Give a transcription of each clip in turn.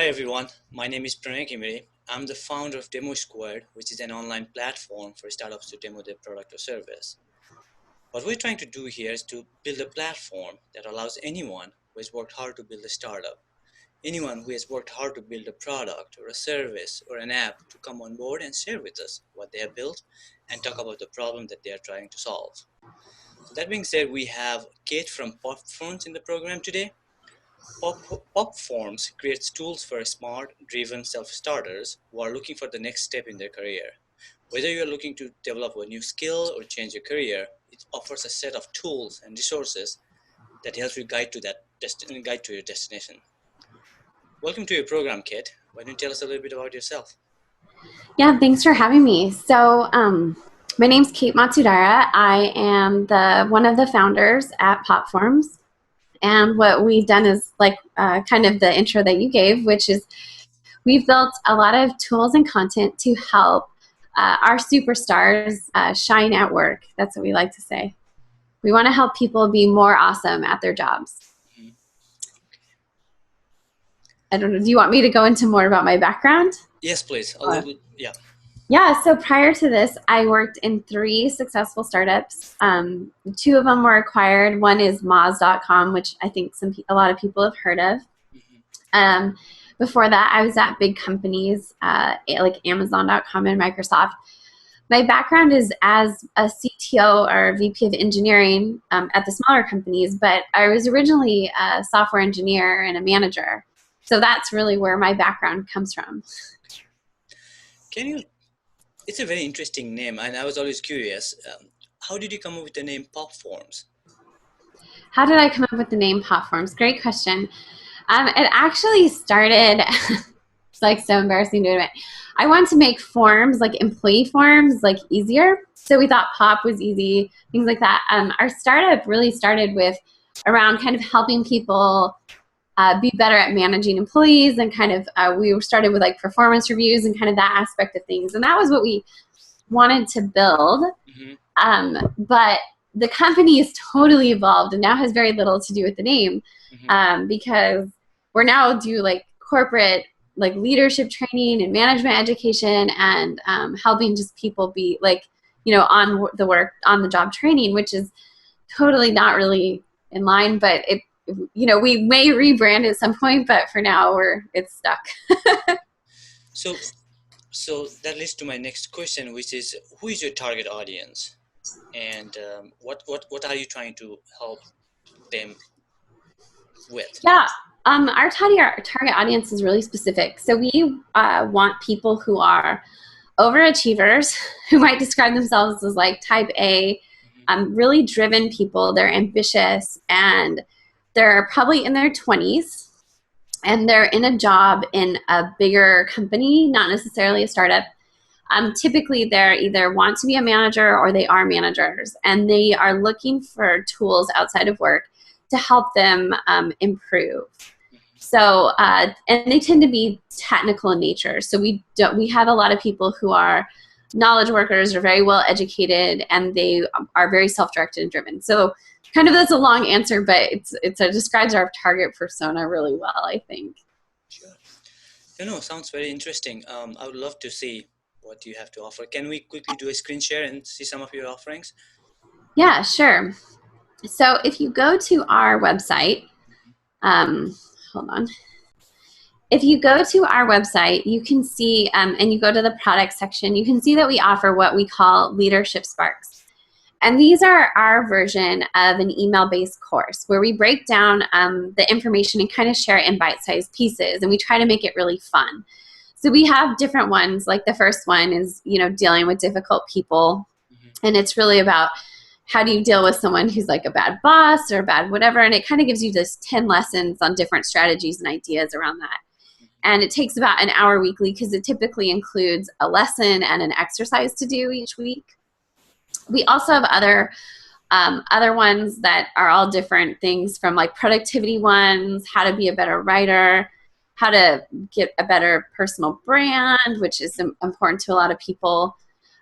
everyone, my name is Pranay Kimiri. I'm the founder of Demo Squared, which is an online platform for startups to demo their product or service. What we're trying to do here is to build a platform that allows anyone who has worked hard to build a startup, anyone who has worked hard to build a product or a service or an app to come on board and share with us what they have built and talk about the problem that they are trying to solve. So that being said, we have Kate from Popforms in the program today. Popforms creates tools for smart, driven self-starters who are looking for the next step in their career. Whether you are looking to develop a new skill or change your career, it offers a set of tools and resources that helps you guide to your destination. Welcome to your program, Kate. Why don't you tell us a little bit about yourself? Yeah, thanks for having me. My name's Kate Matsudaira. I am one of the founders at Popforms. And what we've done is kind of the intro that you gave, which is we've built a lot of tools and content to help our superstars shine at work. That's what we like to say. We want to help people be more awesome at their jobs. Mm-hmm. I don't know. Do you want me to go into more about my background? Yes, please. A little bit, yeah. Yeah, so prior to this, I worked in 3 successful startups. 2 of them were acquired. One is Moz.com, which I think a lot of people have heard of. Mm-hmm. Before that, I was at big companies like Amazon.com and Microsoft. My background is as a CTO or VP of engineering at the smaller companies, but I was originally a software engineer and a manager. So that's really where my background comes from. It's a very interesting name, and I was always curious. How did you come up with the name Popforms? How did I come up with the name Popforms? Great question. It actually started, it's like so embarrassing to admit. I wanted to make forms, like employee forms, like easier. So we thought Pop was easy, things like that. Our startup really started with around kind of helping people be better at managing employees, and kind of we started with like performance reviews and kind of that aspect of things, and that was what we wanted to build. Mm-hmm. But the company is totally evolved and now has very little to do with the name. Mm-hmm. Because we're now do like corporate like leadership training and management education and helping just people be like, on the job training, which is totally not really in line, but we may rebrand at some point, but for now it's stuck. So that leads to my next question, which is, who is your target audience, and what are you trying to help them with? Yeah, our target audience is really specific. So we want people who are overachievers, who might describe themselves as like type A, really driven people. They're ambitious, and they're probably in their 20s, and they're in a job in a bigger company, not necessarily a startup. Typically, they either want to be a manager or they are managers, and they are looking for tools outside of work to help them improve. So, and they tend to be technical in nature. So we have a lot of people who are knowledge workers, are very well educated, and they are very self-directed and driven. So kind of that's a long answer, but it describes our target persona really well, I think. Sure. Sounds very interesting. I would love to see what you have to offer. Can we quickly do a screen share and see some of your offerings? Yeah, sure. So if you go to our website, hold on. If you go to our website, you can see, and you go to the product section, you can see that we offer what we call Leadership Sparks. And these are our version of an email-based course where we break down the information and kind of share it in bite-sized pieces, and we try to make it really fun. So we have different ones. Like the first one is, dealing with difficult people, and it's really about how do you deal with someone who's like a bad boss or a bad whatever, and it kind of gives you just 10 lessons on different strategies and ideas around that. And it takes about an hour weekly because it typically includes a lesson and an exercise to do each week. We also have other ones that are all different things, from like productivity ones, how to be a better writer, how to get a better personal brand, which is important to a lot of people.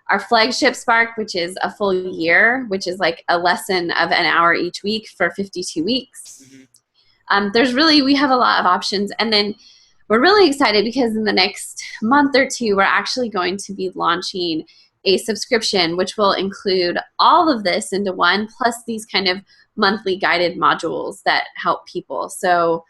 Our flagship Spark, which is a full year, which is like a lesson of an hour each week for 52 weeks. Mm-hmm. We have a lot of options. And then we're really excited because in the next month or two, we're actually going to be launching a subscription, which will include all of this into one, plus these kind of monthly guided modules that help people. So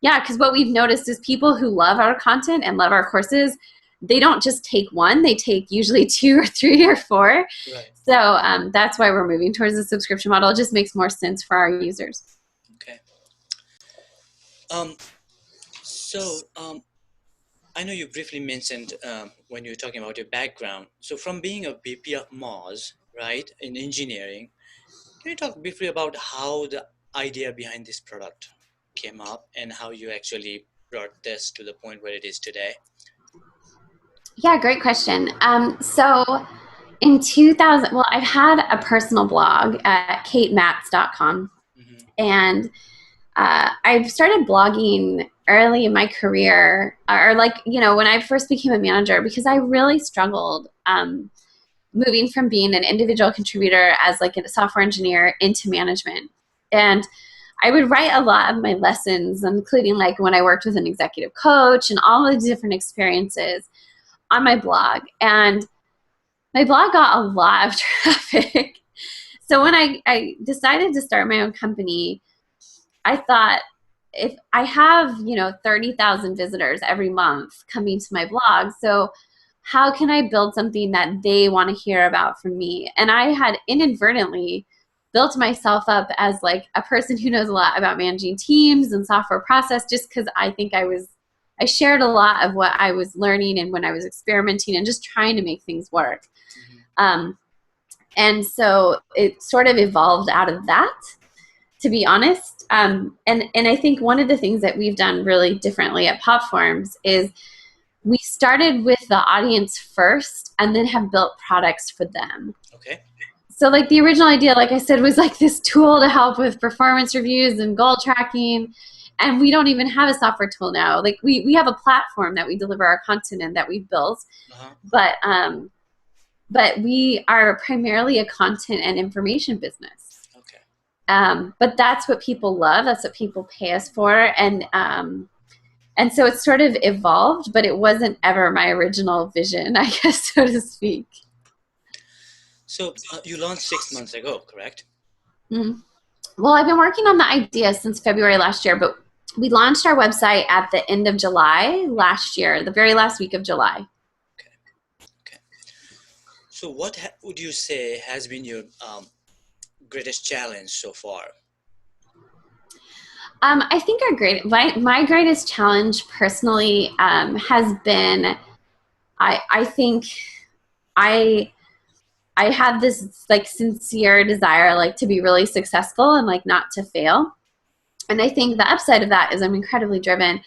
yeah, because what we've noticed is people who love our content and love our courses, they don't just take one, they take usually 2 or 3 or 4. Right. So that's why we're moving towards the subscription model. It just makes more sense for our users. Okay. So I know you briefly mentioned when you were talking about your background. So from being a BP of Moz, right, in engineering, can you talk briefly about how the idea behind this product came up and how you actually brought this to the point where it is today? Yeah, great question. So in 2000, well, I've had a personal blog at katematz.com, Mm-hmm. and I started blogging early in my career, or like, when I first became a manager, because I really struggled moving from being an individual contributor as like a software engineer into management. And I would write a lot of my lessons, including like when I worked with an executive coach and all of the different experiences on my blog. And my blog got a lot of traffic. So when I decided to start my own company, I thought, if I have, 30,000 visitors every month coming to my blog, so how can I build something that they want to hear about from me? And I had inadvertently built myself up as like a person who knows a lot about managing teams and software process, just because I think I shared a lot of what I was learning and when I was experimenting and just trying to make things work. Mm-hmm. And so it sort of evolved out of that, to be honest. And I think one of the things that we've done really differently at Popforms is we started with the audience first and then have built products for them. Okay. So like the original idea, like I said, was like this tool to help with performance reviews and goal tracking. And we don't even have a software tool now. Like we have a platform that we deliver our content in that we've built. Uh-huh. But we are primarily a content and information business. Okay. But that's what people love. That's what people pay us for. And so it's sort of evolved, but it wasn't ever my original vision, I guess, so to speak. So you launched 6 months ago, correct? Mm-hmm. Well, I've been working on the idea since February last year, but we launched our website at the end of July last year, the very last week of July. Okay. Okay. So what would you say has been your greatest challenge so far? I think my greatest challenge personally has been, I think I have this like sincere desire like to be really successful and like not to fail. And I think the upside of that is I'm incredibly driven,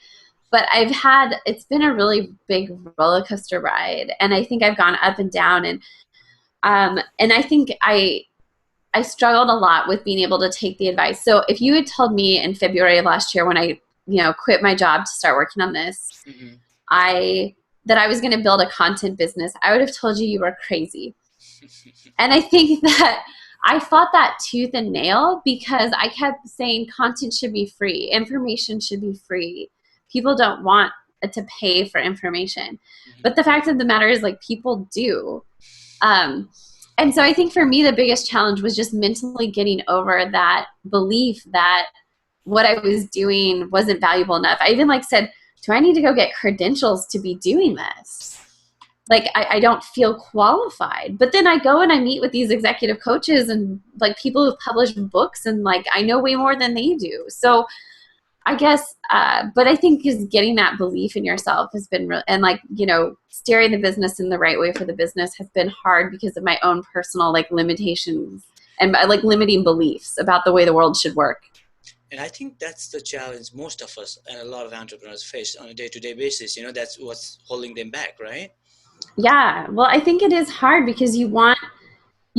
but it's been a really big roller coaster ride. And I think I've gone up and down, and I think I struggled a lot with being able to take the advice. So if you had told me in February of last year when I, quit my job to start working on this, Mm-hmm. that I was going to build a content business, I would have told you were crazy. And I think that I fought that tooth and nail because I kept saying content should be free. Information should be free. People don't want to pay for information. Mm-hmm. But the fact of the matter is, like, people do. And so I think for me, the biggest challenge was just mentally getting over that belief that what I was doing wasn't valuable enough. I even said, do I need to go get credentials to be doing this? Like, I don't feel qualified. But then I go and I meet with these executive coaches and like people who've published books, and like I know way more than they do. So I guess, but I think just getting that belief in yourself has been real, and steering the business in the right way for the business has been hard because of my own personal limitations and limiting beliefs about the way the world should work. And I think that's the challenge most of us and a lot of entrepreneurs face on a day-to-day basis. That's what's holding them back, right? Yeah. Well, I think it is hard because you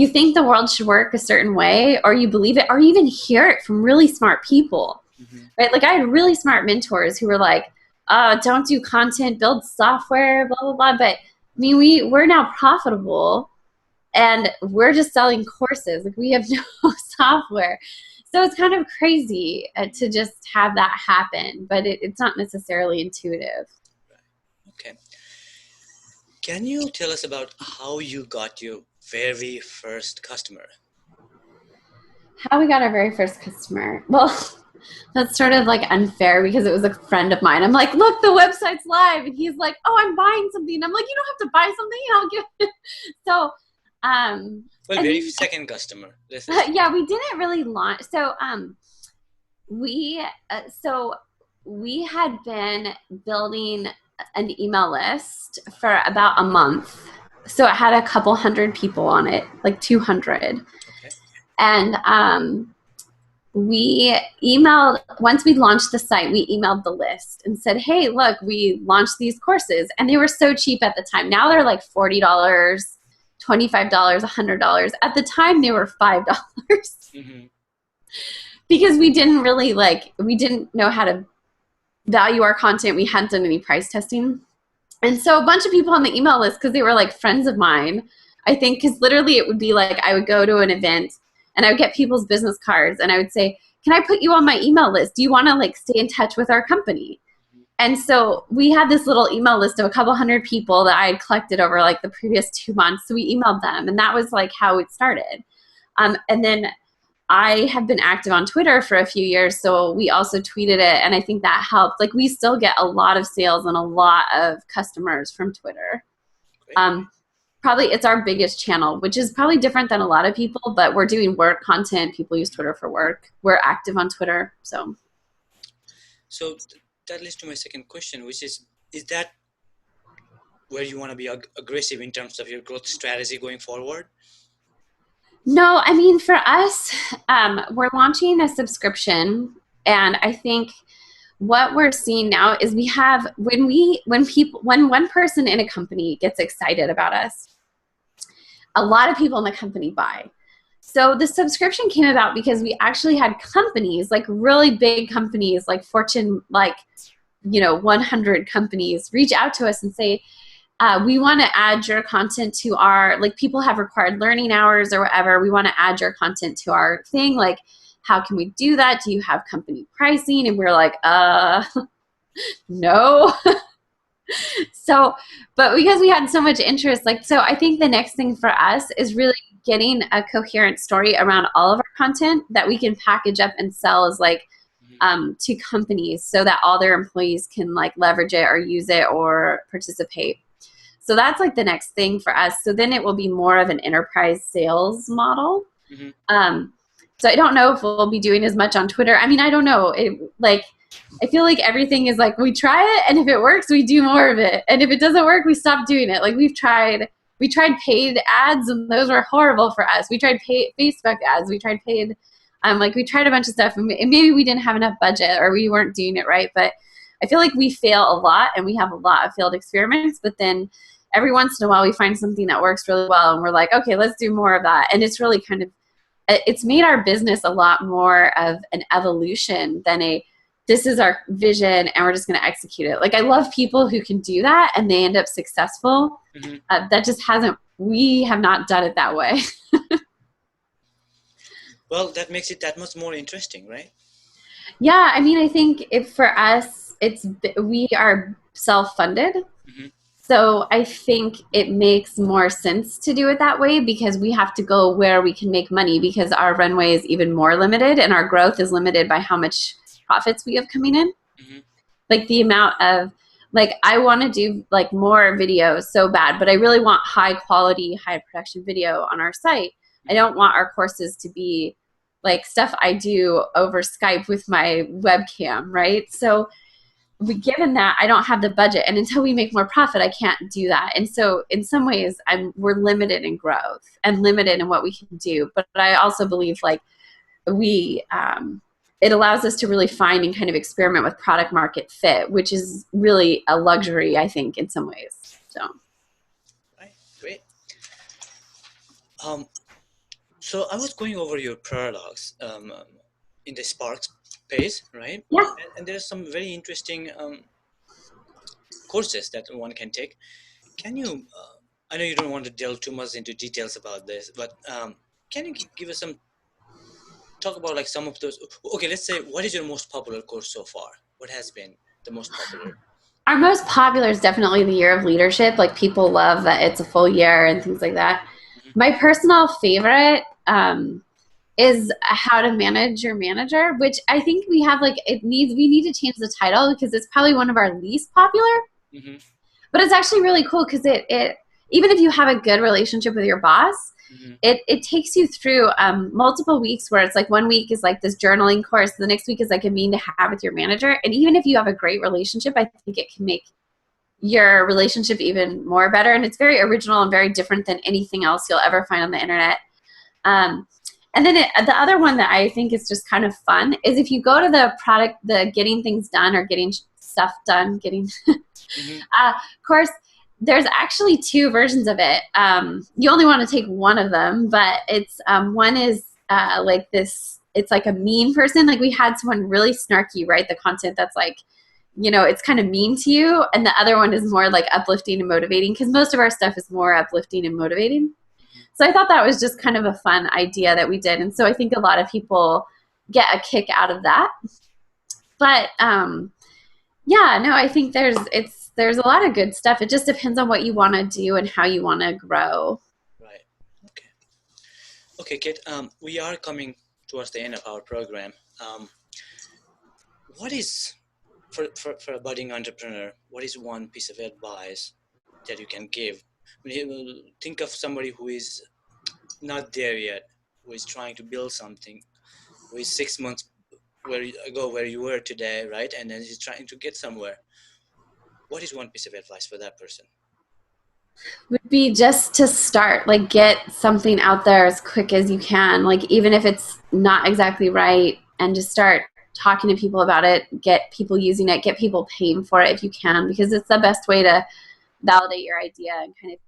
think the world should work a certain way, or you believe it, or you even hear it from really smart people, mm-hmm. right? Like I had really smart mentors who were like, oh, don't do content, build software, blah, blah, blah. But I mean, we're now profitable and we're just selling courses. Like we have no software. So it's kind of crazy to just have that happen, but it's not necessarily intuitive. Okay. Can you tell us about how you got your very first customer? How we got our very first customer. Well, that's sort of like unfair because it was a friend of mine. I'm like, look, the website's live. And he's like, oh, I'm buying something. And I'm like, you don't have to buy something. I'll give it. So, Well, and very then, second customer. This is yeah, we didn't really launch. So, we, so we had been building an email list for about a month. So it had a couple hundred people on it, like 200. okay. And, we emailed once we launched the site, we emailed the list and said, hey, look, we launched these courses, and they were so cheap at the time. Now they're like $40, $25, $100. At the time they were $5. Mm-hmm. Because we didn't really we didn't know how to value our content. We hadn't done any price testing. And so a bunch of people on the email list, because they were like friends of mine, I think, because literally it would be like I would go to an event and I would get people's business cards and I would say, can I put you on my email list? Do you want to like stay in touch with our company? And so we had this little email list of a couple hundred people that I had collected over like the previous 2 months. So we emailed them, and that was like how it started. And then I have been active on Twitter for a few years, so we also tweeted it, and I think that helped. Like, we still get a lot of sales and a lot of customers from Twitter. Great. Probably it's our biggest channel, which is probably different than a lot of people, but we're doing work content. People use Twitter for work. We're active on Twitter, so. So that leads to my second question, which is that where you want to be aggressive in terms of your growth strategy going forward? No, I mean, for us, we're launching a subscription, and I think what we're seeing now is we have when one person in a company gets excited about us, a lot of people in the company buy. So the subscription came about because we actually had companies, like really big companies, like Fortune, like 100 companies, reach out to us and say, we want to add your content to our, like, people have required learning hours or whatever. We want to add your content to our thing. Like, how can we do that? Do you have company pricing? And we're like, no. So, but because we had so much interest, like, so I think the next thing for us is really getting a coherent story around all of our content that we can package up and sell as like to companies so that all their employees can like leverage it or use it or participate. So that's like the next thing for us. So then it will be more of an enterprise sales model. Mm-hmm. So I don't know if we'll be doing as much on Twitter. I mean, I don't know. I feel like everything is like, we try it, and if it works, we do more of it. And if it doesn't work, we stop doing it. Like, we tried paid ads, and those were horrible for us. We tried paid Facebook ads. We tried paid, we tried a bunch of stuff, and maybe we didn't have enough budget or we weren't doing it right. But I feel like we fail a lot, and we have a lot of failed experiments, but then every once in a while we find something that works really well, and we're like, okay, let's do more of that. And it's really it's made our business a lot more of an evolution than this is our vision and we're just going to execute it. Like, I love people who can do that and they end up successful. Mm-hmm. That just we have not done it that way. Well, that makes it that much more interesting, right? Yeah, I mean, I think for us, we are self-funded. Mm-hmm. So I think it makes more sense to do it that way because we have to go where we can make money because our runway is even more limited and our growth is limited by how much profits we have coming in. Mm-hmm. Like, the amount of, like, I want to do like more videos so bad, but I really want high quality, high production video on our site. I don't want our courses to be like stuff I do over Skype with my webcam, right? So given that, I don't have the budget, and until we make more profit, I can't do that. And so in some ways we're limited in growth and limited in what we can do. But I also believe like it allows us to really find and kind of experiment with product market fit, which is really a luxury, I think, in some ways. So. Right, great. So I was going over your products in the Sparks page, right? Yeah. And there's some very interesting courses that one can take. Can you? I know you don't want to delve too much into details about this, but can you give us some talk about like some of those. Okay, let's say what is your most popular course so far? What has been the most popular? Our most popular is definitely the year of leadership. Like people love that it's a full year and things like that. Hmm. My personal favorite is how to manage your manager, which I think we have like we need to change the title because it's probably one of our least popular. Hmm. But it's actually really cool because it even if you have a good relationship with your boss, Hmm. it takes you through multiple weeks where it's like one week is like this journaling course, the next week is like a meeting to have with your manager, and even if you have a great relationship, I think it can make your relationship even more better, and it's very original and very different than anything else you'll ever find on the internet. um, and then the other one that I think is just kind of fun is if you go to the getting things done or getting stuff done, getting Hmm. course, there's actually two versions of it. You only want to take one of them, but it's one is like this. It's like a mean person. Like we had someone really snarky write the content that's like, it's kind of mean to you, and the other one is more like uplifting and motivating because most of our stuff is more uplifting and motivating. So I thought that was just kind of a fun idea that we did, and so I think a lot of people get a kick out of that. But yeah, no, I think there's a lot of good stuff. It just depends on what you want to do and how you want to grow. Right. Okay. Okay, Kit. We are coming towards the end of our program. What is for a budding entrepreneur? What is one piece of advice that you can give? Think of somebody who is not there yet, who is trying to build something, who is 6 months where you were today, right? And then he's trying to get somewhere. What is one piece of advice for that person? Would be just to start, like get something out there as quick as you can, like even if it's not exactly right, and just start talking to people about it, get people using it, get people paying for it if you can, because it's the best way to validate your idea and kind of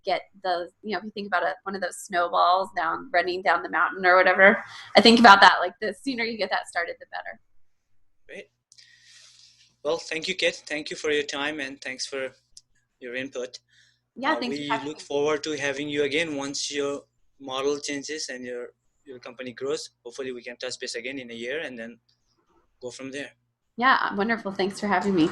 get the, if you think about it, one of those snowballs down running down the mountain or whatever. I think about that, like the sooner you get that started, the better. Great. Well, thank you, Kit. Thank you for your time and thanks for your input. Yeah, thanks for We having look me. forward to having you again once your model changes and your company grows. Hopefully, we can touch base again in a year and then go from there. Yeah, wonderful. Thanks for having me.